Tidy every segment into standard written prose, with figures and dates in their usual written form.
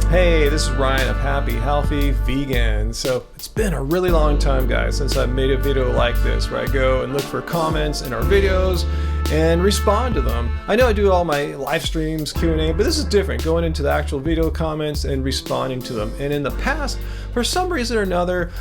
Hey, this is Ryan of Happy Healthy Vegan. So it's been a really long time, guys, since I've made a video like this, where I go and look for comments in our videos and respond to them. I know I do all my live streams, Q&A, but this is different, going into the actual video comments and responding to them. And in the past, for some reason or another,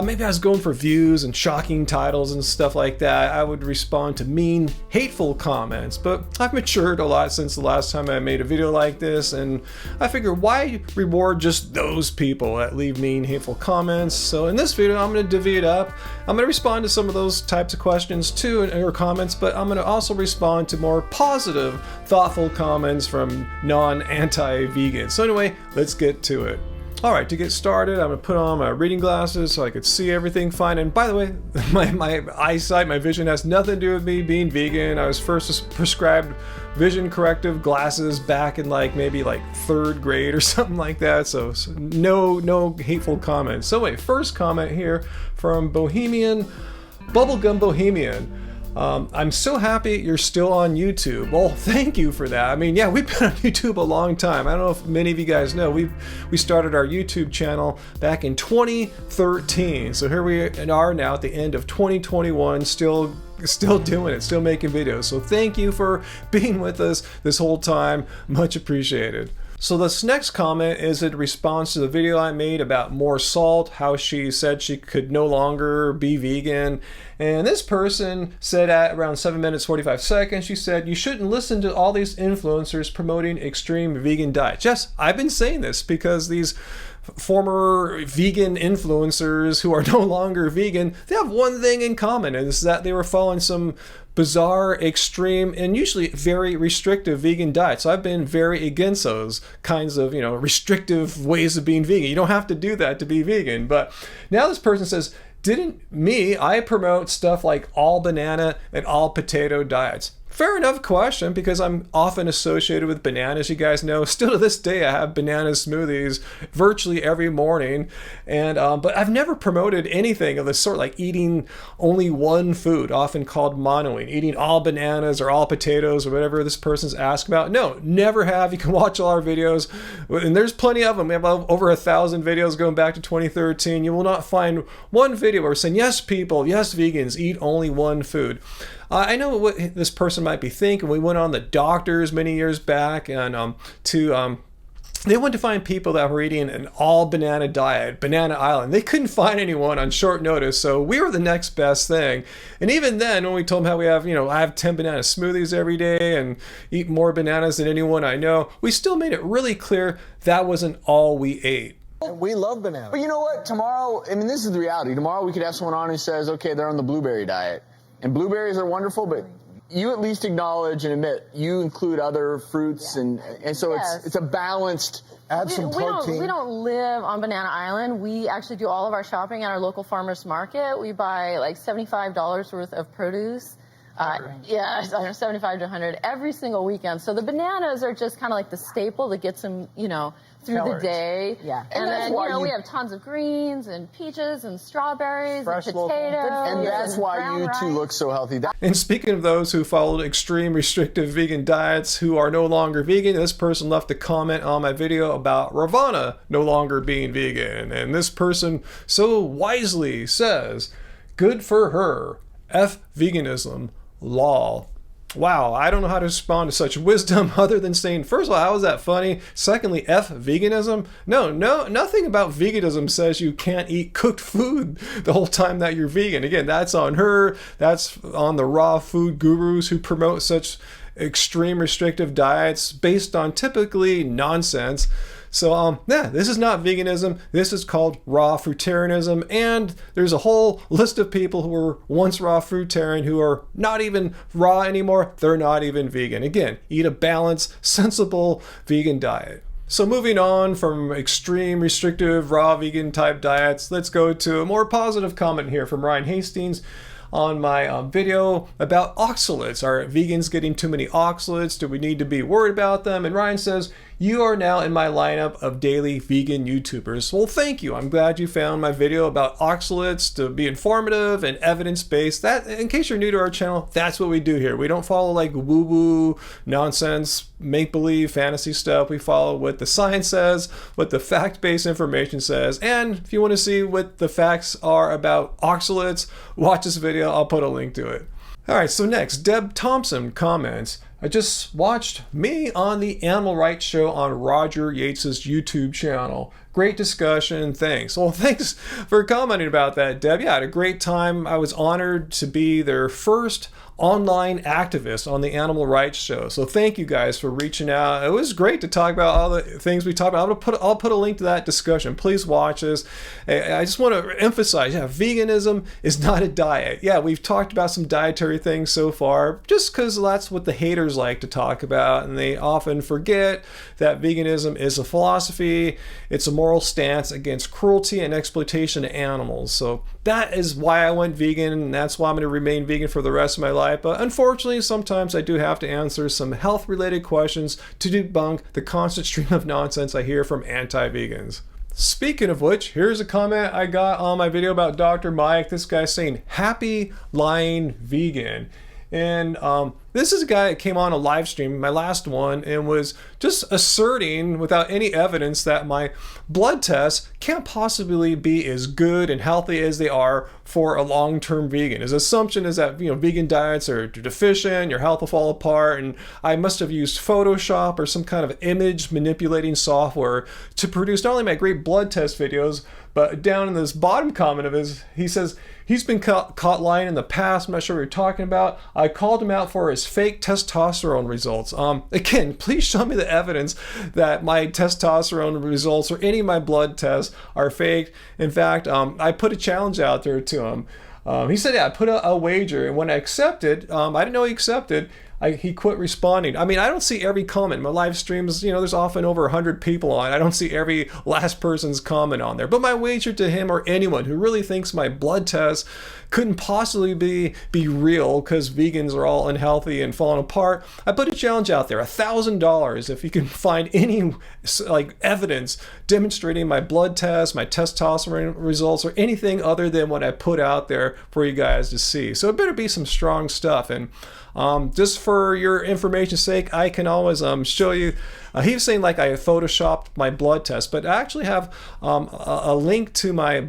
maybe I was going for views and shocking titles and stuff like that, I would respond to mean, hateful comments. But I've matured a lot since the last time I made a video like this, and I figure, why reward just those people that leave mean, hateful comments? So in this video, I'm going to divvy it up. I'm going to respond to some of those types of questions too, or comments, but I'm going to also respond to more positive, thoughtful comments from non-anti-vegans. So anyway, let's get to it. All right, to get started, I'm gonna put on my reading glasses so I could see everything fine. And by the way, my eyesight, my vision has nothing to do with me being vegan. I was first prescribed vision corrective glasses back in maybe 3rd grade or something like that. So no hateful comments. So wait, first comment here from Bubblegum Bohemian. I'm so happy you're still on YouTube. Well, thank you for that. I mean, yeah, we've been on YouTube a long time. I don't know if many of you guys know, we started our YouTube channel back in 2013. So here we are now at the end of 2021, still doing it, still making videos. So thank you for being with us this whole time. Much appreciated. So this next comment is in response to the video I made about more salt, how she said she could no longer be vegan. And this person said at around 7 minutes 45 seconds, she said, you shouldn't listen to all these influencers promoting extreme vegan diets. Yes, I've been saying this because these former vegan influencers who are no longer vegan, they have one thing in common, and it's that they were following some bizarre, extreme, and usually very restrictive vegan diets. So I've been very against those kinds of, restrictive ways of being vegan. You don't have to do that to be vegan. But now this person says, I promote stuff like all banana and all potato diets. Fair enough question, because I'm often associated with bananas. You guys know, still to this day, I have banana smoothies virtually every morning. And but I've never promoted anything of the sort, like eating only one food, often called monoing, eating all bananas or all potatoes or whatever this person's asked about. No, never have. You can watch all our videos, and there's plenty of them. We have over 1,000 videos going back to 2013. You will not find one video where we're saying, yes, people, yes, vegans, eat only one food. I know what this person might be thinking. We went on the doctors many years back, and they went to find people that were eating an all banana diet, Banana Island. They couldn't find anyone on short notice, so we were the next best thing. And even then, when we told them how we have, I have 10 banana smoothies every day and eat more bananas than anyone I know, we still made it really clear that wasn't all we ate. We love bananas. But you know what? Tomorrow, this is the reality. Tomorrow we could have someone on who says, okay, they're on the blueberry diet. And blueberries are wonderful, but you at least acknowledge and admit you include other fruits, and so yes. It's a balanced. Add some protein. We don't live on Banana Island. We actually do all of our shopping at our local farmers market. We buy like $75 worth of produce. Yeah, 75 to 100 every single weekend. So the bananas are just kind of like the staple that gets them, through Calories. The day. Yeah. And then, we have tons of greens and peaches and strawberries fresh and potatoes. And that's why you two look so healthy. And speaking of those who followed extreme restrictive vegan diets who are no longer vegan, this person left a comment on my video about Ravana no longer being vegan. And this person so wisely says, good for her. F veganism. Lol. Wow, I don't know how to respond to such wisdom other than saying, first of all, how is that funny? Secondly, F veganism? No, nothing about veganism says you can't eat cooked food the whole time that you're vegan. Again, that's on her. That's on the raw food gurus who promote such extreme restrictive diets based on typically nonsense. So yeah, this is not veganism. This is called raw fruitarianism, and there's a whole list of people who were once raw fruitarian who are not even raw anymore. They're not even vegan. Again, eat a balanced, sensible vegan diet. So moving on from extreme restrictive raw vegan type diets, let's go to a more positive comment here from Ryan Hastings on my video about oxalates. Are vegans getting too many oxalates? Do we need to be worried about them? And Ryan says, you are now in my lineup of daily vegan YouTubers. Well, thank you. I'm glad you found my video about oxalates to be informative and evidence-based. That, in case you're new to our channel, that's what we do here. We don't follow like woo-woo nonsense, make-believe, fantasy stuff. We follow what the science says, what the fact-based information says, and if you want to see what the facts are about oxalates, watch this video. I'll put a link to it. All right, so next, Deb Thompson comments, I just watched me on the Animal Rights Show on Roger Yates's YouTube channel. Great discussion, thanks. Well, thanks for commenting about that, Deb. Yeah, I had a great time. I was honored to be their first online activist on the Animal Rights Show. So thank you guys for reaching out. It was great to talk about all the things we talked about. I'll put a link to that discussion. Please watch this. I just want to emphasize, yeah, veganism is not a diet. Yeah, we've talked about some dietary things so far, just because that's what the haters like to talk about, and they often forget that veganism is a philosophy. It's a moral stance against cruelty and exploitation of animals. So that is why I went vegan, and that's why I'm going to remain vegan for the rest of my life. But unfortunately, sometimes I do have to answer some health-related questions to debunk the constant stream of nonsense I hear from anti-vegans. Speaking of which, here's a comment I got on my video about Dr. Mike. This guy's saying, happy lying vegan. And this is a guy that came on a live stream, my last one, and was just asserting without any evidence that my blood tests can't possibly be as good and healthy as they are for a long-term vegan. His assumption is that, vegan diets are deficient, your health will fall apart, and I must have used Photoshop or some kind of image manipulating software to produce not only my great blood test videos, but down in this bottom comment of his, he says, he's been caught lying in the past. I'm not sure what you're talking about. I called him out for his fake testosterone results. Again, please show me the evidence that my testosterone results or any of my blood tests are fake. In fact, I put a challenge out there to him. He said, yeah, I put a wager, and when I accepted, I didn't know he accepted, he quit responding. I mean, I don't see every comment. My live streams, there's often over 100 people on. I don't see every last person's comment on there. But my wager to him or anyone who really thinks my blood tests couldn't possibly be real because vegans are all unhealthy and falling apart, I put a challenge out there, $1,000 if you can find any evidence demonstrating my blood tests, my testosterone results, or anything other than what I put out there for you guys to see. So it better be some strong stuff. And just for your information's sake, I can always show you. He was saying like I photoshopped my blood test, but I actually have a link to my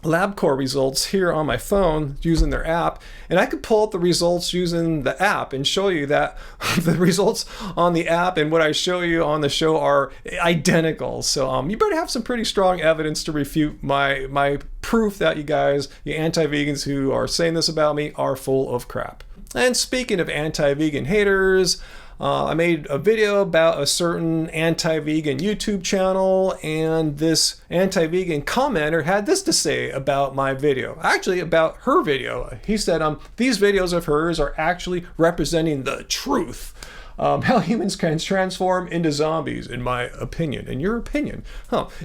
LabCorp results here on my phone using their app, and I could pull up the results using the app and show you that the results on the app and what I show you on the show are identical. So you better have some pretty strong evidence to refute my proof that you guys, you anti-vegans who are saying this about me, are full of crap. And speaking of anti-vegan haters, I made a video about a certain anti-vegan YouTube channel, and this anti-vegan commenter had this to say about my video. Actually, about her video. He said, these videos of hers are actually representing the truth. How humans can transform into zombies, in my opinion. In your opinion.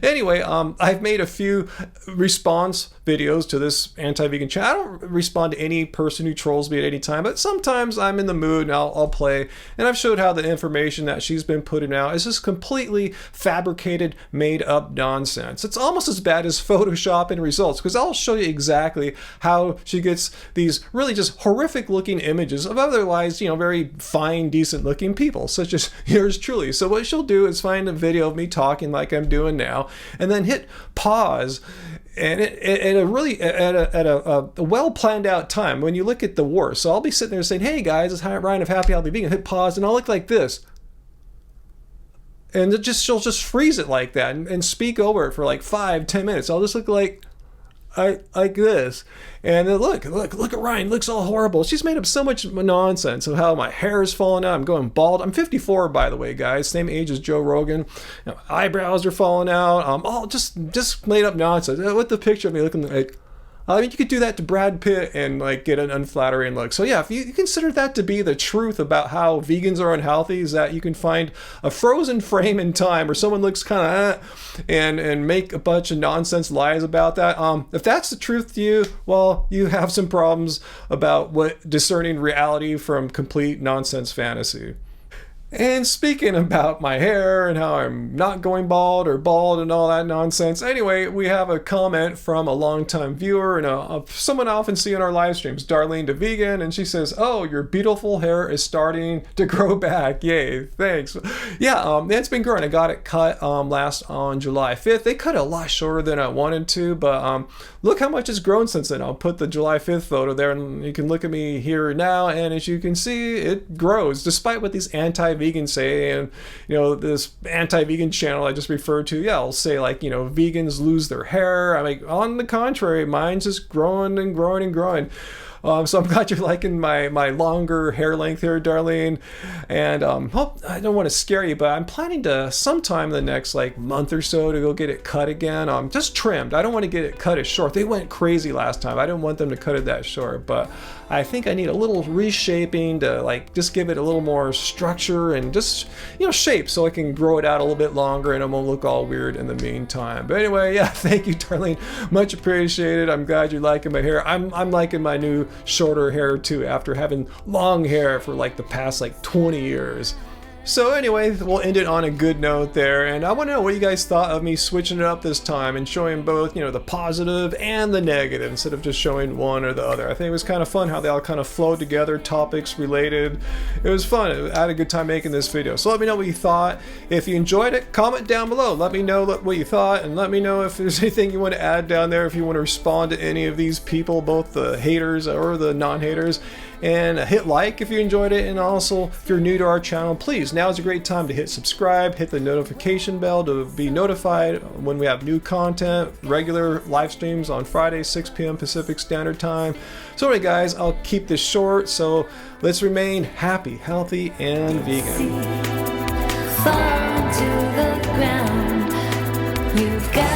Anyway, I've made a few response videos to this anti-vegan channel. I don't respond to any person who trolls me at any time, but sometimes I'm in the mood and I'll play. And I've showed how the information that she's been putting out is just completely fabricated, made up nonsense. It's almost as bad as Photoshop and results, because I'll show you exactly how she gets these really just horrific looking images of otherwise, very fine, decent looking people, such as yours truly. So what she'll do is find a video of me talking like I'm doing now, and then hit pause, and at a well planned out time when you look at the worst. So I'll be sitting there saying, "Hey guys, it's Ryan of Happy Healthy Vegan." Hit pause, and I'll look like this. And she'll just freeze it like that and speak over it for like 5-10 minutes. I'll just look like this, and then look at Ryan, looks all horrible. She's made up so much nonsense of how my hair is falling out, I'm going bald. I'm 54, by the way, guys, same age as Joe Rogan. Eyebrows are falling out. All just made up nonsense with the picture of me looking like, I mean, you could do that to Brad Pitt and get an unflattering look. So yeah, if you consider that to be the truth about how vegans are unhealthy, is that you can find a frozen frame in time where someone looks kind of and make a bunch of nonsense lies about that. If that's the truth to you, well, you have some problems about what discerning reality from complete nonsense fantasy. And speaking about my hair and how I'm not going bald or bald and all that nonsense, anyway, we have a comment from a longtime viewer and someone I often see on our live streams, Darlene the Vegan, and she says, "Oh, your beautiful hair is starting to grow back. Yay, thanks." Yeah, it's been growing. I got it cut last on July 5th. They cut it a lot shorter than I wanted to, but look how much it's grown since then. I'll put the July 5th photo there, and you can look at me here now, and as you can see, it grows, despite what these anti-vegans say, and this anti-vegan channel I just referred to, yeah, I'll say like, vegans lose their hair. I mean, on the contrary, mine's just growing and growing and growing. So I'm glad you're liking my longer hair length here, Darlene. And I don't want to scare you, but I'm planning to sometime in the next like month or so to go get it cut again. Just trimmed. I don't want to get it cut as short. They went crazy last time. I didn't want them to cut it that short, but I think I need a little reshaping to like just give it a little more structure and just shape so I can grow it out a little bit longer and it won't look all weird in the meantime. But anyway, yeah, thank you, Darlene. Much appreciated. I'm glad you're liking my hair. I'm liking my new shorter hair too, after having long hair for like the past like 20 years. So anyway, we'll end it on a good note there, and I want to know what you guys thought of me switching it up this time and showing both, the positive and the negative instead of just showing one or the other. I think it was kind of fun how they all kind of flowed together, topics related. It was fun. I had a good time making this video. So let me know what you thought. If you enjoyed it, comment down below. Let me know what you thought, and let me know if there's anything you want to add down there, if you want to respond to any of these people, both the haters or the non-haters. And hit like if you enjoyed it, and also if you're new to our channel, please, now is a great time to hit subscribe, hit the notification bell to be notified when we have new content, regular live streams on Friday, 6 p.m. Pacific Standard Time. So anyway guys, I'll keep this short, so let's remain happy, healthy, and vegan. Fall to the ground. You've got